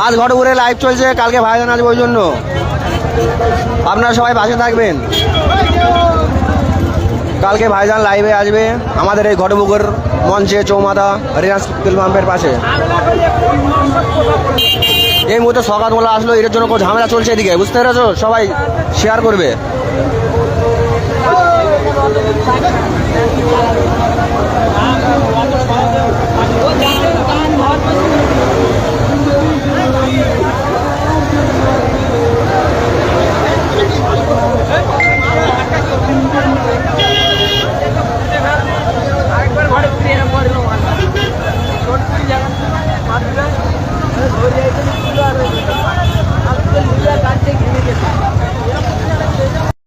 আজ ঘটপুরে লাইভ চলছে, কালকে ভাইজান আসবে, ওই জন্য আপনারা সবাই পাশে থাকবেন। কালকে ভাইজান লাইভে আসবে আমাদের এই ঘটপুকুর মঞ্চে, চৌমাথা রিলায়েন্স পেট্রোল পাম্পের পাশে। এই মুহূর্তে সকালবেলা আসলো, এর জন্য কোনো ঝামেলা চলছে এদিকে, বুঝতে পেরেছো? সবাই শেয়ার করবে।